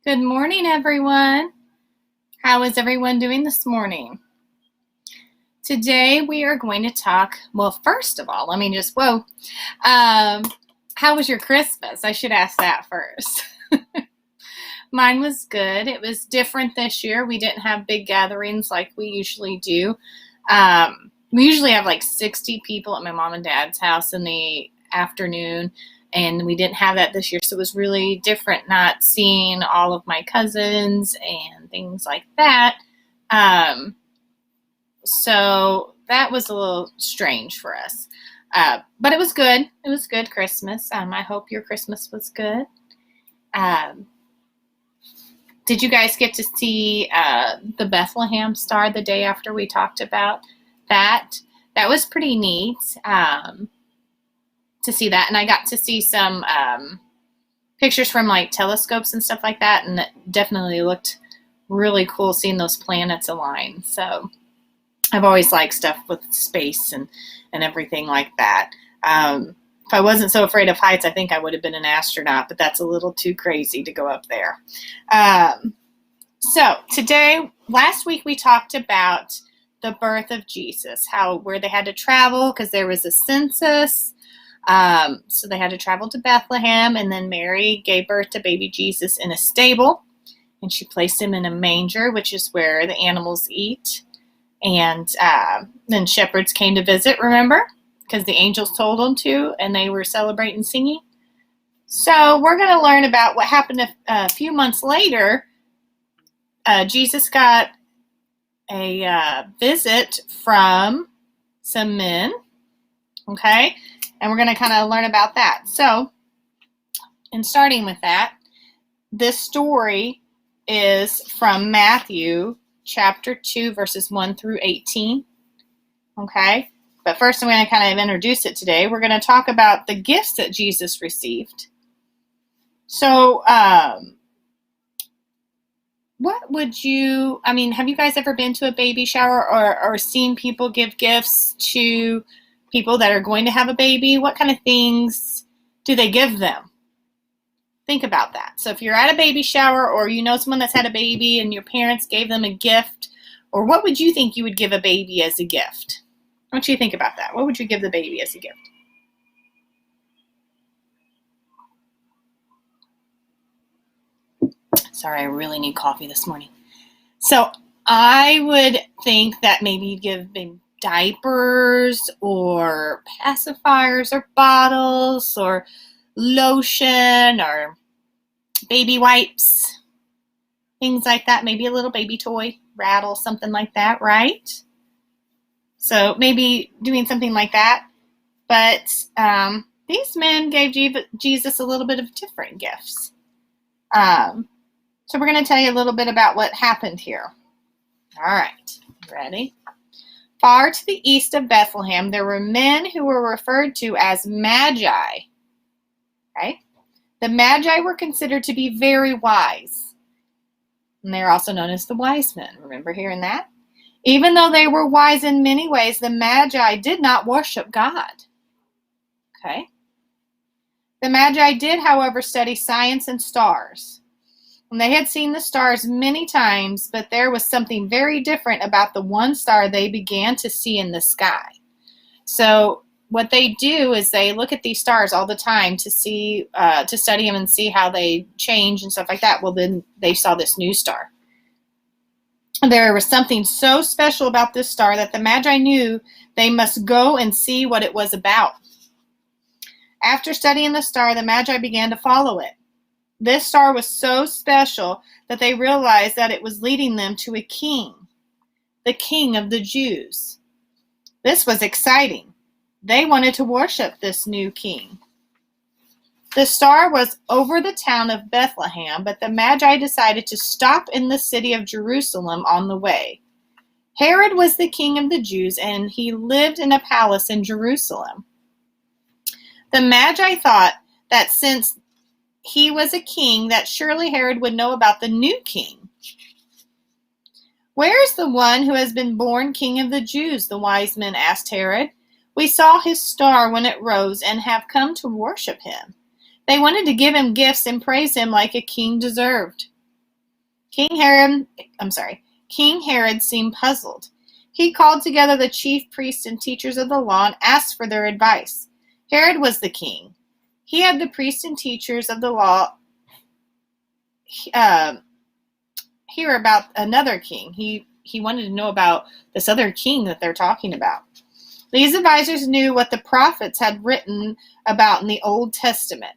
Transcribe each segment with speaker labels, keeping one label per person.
Speaker 1: Good morning, everyone. How is everyone doing this morning? Today we are going to talk, well, first of all, how was your Christmas? I should ask that first. Mine was good. It was different this year. We didn't have big gatherings like we usually do. We usually have like 60 people at my mom and dad's house in the afternoon, and we didn't have that this year, so it was really different not seeing all of my cousins and things like that. Um, so that was a little strange for us. But it was good. It was good Christmas. I hope your Christmas was good. Um, did you guys get to see the Bethlehem Star the day after we talked about that? That was pretty neat to see that. And I got to see some pictures from like telescopes and stuff like that. And it definitely looked really cool seeing those planets align. So I've always liked stuff with space and everything like that. If I wasn't so afraid of heights, I think I would have been an astronaut, but that's a little too crazy to go up there. So today, last week we talked about the birth of Jesus, where they had to travel because there was a census. So they had to travel to Bethlehem, and then Mary gave birth to baby Jesus in a stable, and she placed him in a manger, which is where the animals eat. And then shepherds came to visit, remember? Because the angels told them to, and they were celebrating singing. So we're going to learn about what happened a few months later. Jesus got a visit from some men, okay? And we're going to kind of learn about that. So, in starting with that, this story is from Matthew chapter 2, verses 1 through 18, okay? But first, I'm going to kind of introduce it today. We're going to talk about the gifts that Jesus received. So, what would you, have you guys ever been to a baby shower or seen people give gifts to people that are going to have a baby? What kind of things do they give them? Think about that. So if you're at a baby shower or you know someone that's had a baby and your parents gave them a gift, or what would you think you would give a baby as a gift? I want you to think about that. What would you give the baby as a gift? Sorry, I really need coffee this morning. So I would think that maybe you'd give baby diapers or pacifiers or bottles or lotion or baby wipes, things like that. Maybe a little baby toy, rattle, something like that, right? So maybe doing something like that. But these men gave Jesus a little bit of different gifts. So we're going to tell you a little bit about what happened here. All right, ready? Far to the east of Bethlehem, there were men who were referred to as Magi. Okay? The Magi were considered to be very wise. And they're also known as the wise men. Remember hearing that? Even though they were wise in many ways, the Magi did not worship God. Okay? The Magi did, however, study science and stars. And they had seen the stars many times, but there was something very different about the one star they began to see in the sky. So what they do is they look at these stars all the time to see, to study them and see how they change and stuff like that. Well, then they saw this new star. There was something so special about this star that the Magi knew they must go and see what it was about. After studying the star, the Magi began to follow it. This star was so special that they realized that it was leading them to a king, the King of the Jews. This was exciting. They wanted to worship this new king. The star was over the town of Bethlehem, but the Magi decided to stop in the city of Jerusalem on the way. Herod was the king of the Jews, and he lived in a palace in Jerusalem. The Magi thought that since he was a king, that surely Herod would know about the new king. "Where is the one who has been born king of the Jews?" the wise men asked Herod. "We saw his star when it rose and have come to worship him." They wanted to give him gifts and praise him like a king deserved. King Herod seemed puzzled. He called together the chief priests and teachers of the law and asked for their advice. Herod was the king. He had the priests and teachers of the law hear about another king. He wanted to know about this other king that they're talking about. These advisors knew what the prophets had written about in the Old Testament.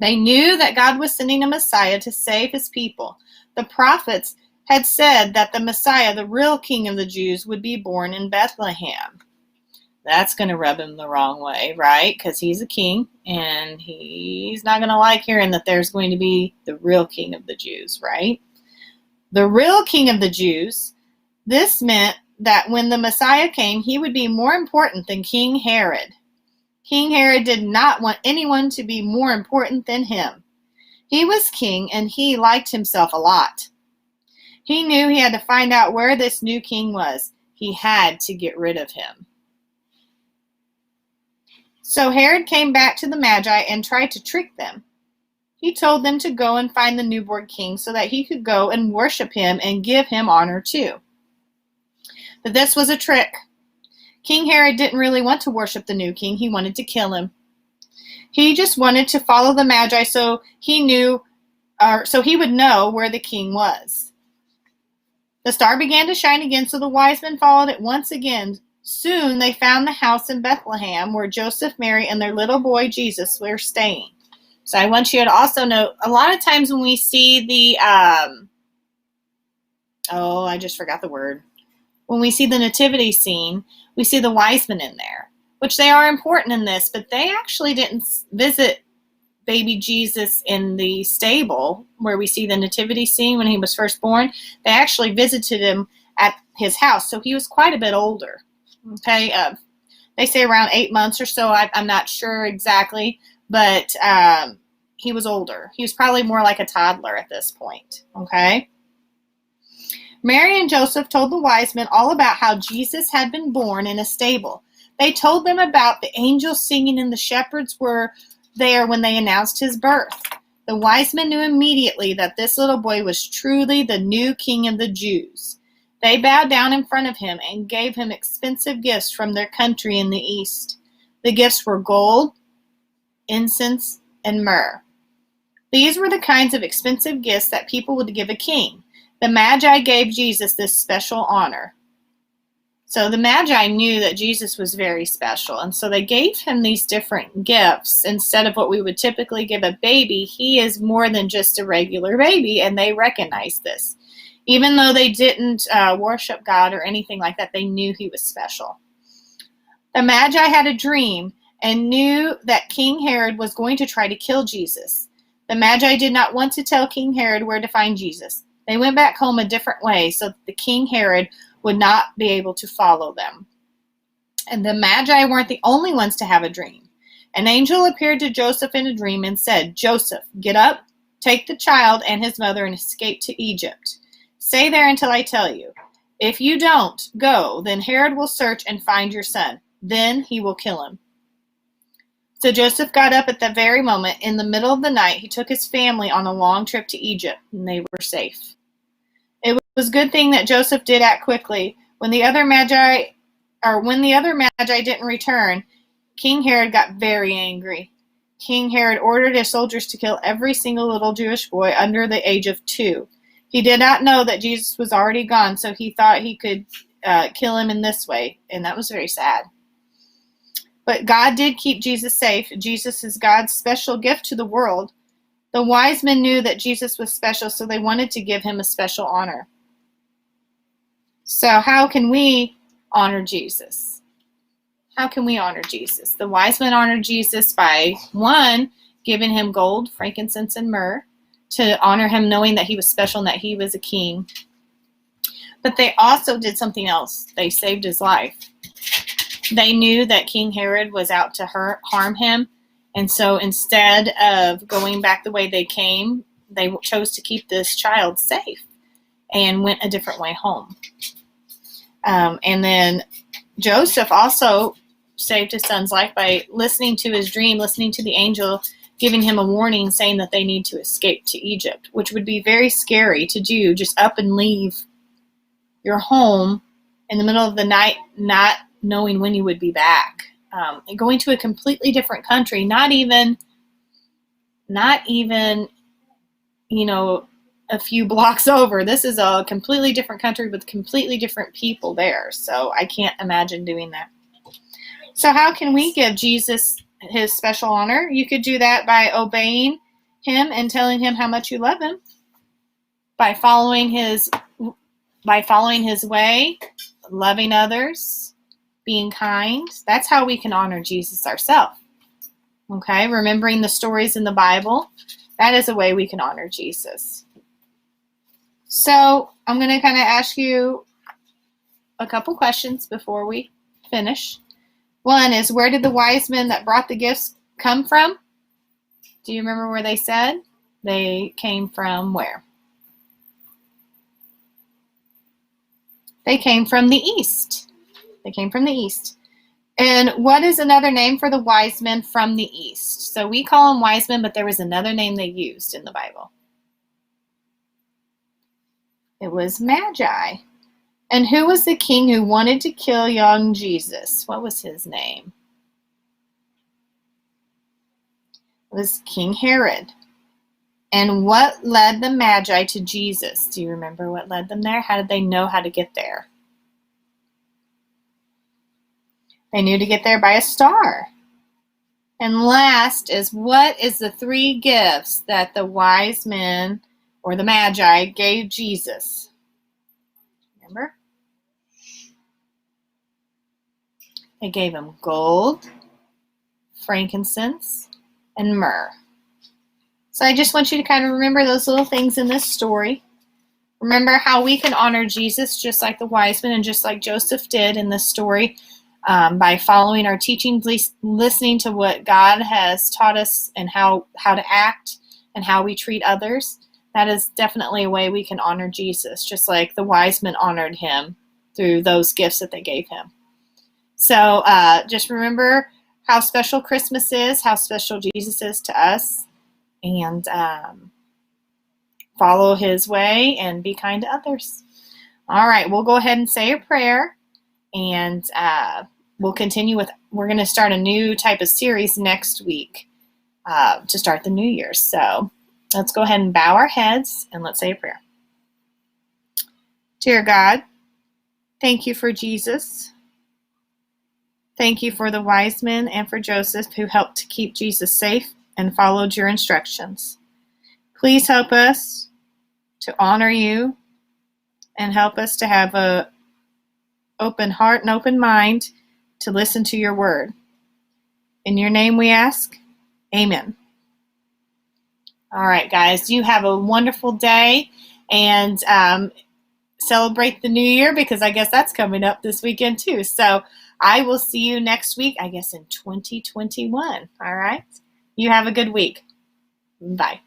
Speaker 1: They knew that God was sending a Messiah to save his people. The prophets had said that the Messiah, the real king of the Jews, would be born in Bethlehem. That's going to rub him the wrong way, right? Because he's a king, and he's not going to like hearing that there's going to be the real king of the Jews, right? The real king of the Jews. This meant that when the Messiah came, he would be more important than King Herod. King Herod did not want anyone to be more important than him. He was king, and he liked himself a lot. He knew he had to find out where this new king was. He had to get rid of him. So Herod came back to the Magi and tried to trick them. He told them to go and find the newborn king so that he could go and worship him and give him honor too. But this was a trick. King Herod didn't really want to worship the new king. He wanted to kill him. He just wanted to follow the Magi so he would know where the king was. The star began to shine again, so the wise men followed it once again. Soon they found the house in Bethlehem where Joseph, Mary, and their little boy Jesus were staying. So I want you to also note, a lot of times when we see the, I just forgot the word. When we see the nativity scene, we see the wise men in there, which they are important in this, but they actually didn't visit baby Jesus in the stable where we see the nativity scene when he was first born. They actually visited him at his house, so he was quite a bit older. Okay, they say around 8 months or so. I'm not sure exactly, but he was older. He was probably more like a toddler at this point. Okay. Mary and Joseph told the wise men all about how Jesus had been born in a stable. They told them about the angels singing and the shepherds were there when they announced his birth. The wise men knew immediately that this little boy was truly the new king of the Jews. They bowed down in front of him and gave him expensive gifts from their country in the east. The gifts were gold, incense, and myrrh. These were the kinds of expensive gifts that people would give a king. The Magi gave Jesus this special honor. So the Magi knew that Jesus was very special, and so they gave him these different gifts. Instead of what we would typically give a baby, he is more than just a regular baby, and they recognized this. Even though they didn't worship God or anything like that, they knew he was special. The Magi had a dream and knew that King Herod was going to try to kill Jesus. The Magi did not want to tell King Herod where to find Jesus. They went back home a different way so that the King Herod would not be able to follow them. And the Magi weren't the only ones to have a dream. An angel appeared to Joseph in a dream and said, "Joseph, get up, take the child and his mother and escape to Egypt. Stay there until I tell you. If you don't go, then Herod will search and find your son. Then he will kill him." So Joseph got up at that very moment. In the middle of the night, he took his family on a long trip to Egypt, and they were safe. It was a good thing that Joseph did act quickly. When the other Magi didn't return, King Herod got very angry. King Herod ordered his soldiers to kill every single little Jewish boy under the age of 2. He did not know that Jesus was already gone, so he thought he could kill him in this way, and that was very sad. But God did keep Jesus safe. Jesus is God's special gift to the world. The wise men knew that Jesus was special, so they wanted to give him a special honor. So how can we honor Jesus? How can we honor Jesus? The wise men honored Jesus by, 1, giving him gold, frankincense, and myrrh to honor him, knowing that he was special and that he was a king. But they also did something else. They saved his life. They knew that King Herod was out to harm him, and so instead of going back the way they came, they chose to keep this child safe and went a different way home. And then Joseph also saved his son's life by listening to his dream, listening to the angel, giving him a warning saying that they need to escape to Egypt, which would be very scary to do, just up and leave your home in the middle of the night, not knowing when you would be back. And going to a completely different country, not even, a few blocks over. This is a completely different country with completely different people there. So I can't imagine doing that. So how can we give Jesus his special honor? You could do that by obeying him and telling him how much you love him, by following his way, loving others, being kind. That's how we can honor Jesus ourselves. Okay, remembering the stories in the Bible, that is a way we can honor Jesus. So I'm going to kind of ask you a couple questions before we finish. One is, where did the wise men that brought the gifts come from? Do you remember where they said? They came from where? They came from the east. They came from the east. And what is another name for the wise men from the east? So we call them wise men, but there was another name they used in the Bible. It was Magi. And who was the king who wanted to kill young Jesus? What was his name? It was King Herod. And what led the Magi to Jesus? Do you remember what led them there? How did they know how to get there? They knew to get there by a star. And last is, what is the 3 gifts that the wise men or the Magi gave Jesus? Remember? They gave him gold, frankincense, and myrrh. So I just want you to kind of remember those little things in this story. Remember how we can honor Jesus just like the wise men and just like Joseph did in this story, by following our teaching, listening to what God has taught us and how to act and how we treat others. That is definitely a way we can honor Jesus, just like the wise men honored him through those gifts that they gave him. So just remember how special Christmas is, how special Jesus is to us, and follow his way and be kind to others. All right, we'll go ahead and say a prayer, and we'll continue we're going to start a new type of series next week to start the new year. So let's go ahead and bow our heads and let's say a prayer. Dear God, thank you for Jesus. Thank you for the wise men and for Joseph, who helped to keep Jesus safe and followed your instructions. Please help us to honor you and help us to have an open heart and open mind to listen to your word. In your name we ask, amen. All right, guys, you have a wonderful day, and celebrate the new year, because I guess that's coming up this weekend too. So I will see you next week, I guess in 2021. All right. You have a good week. Bye.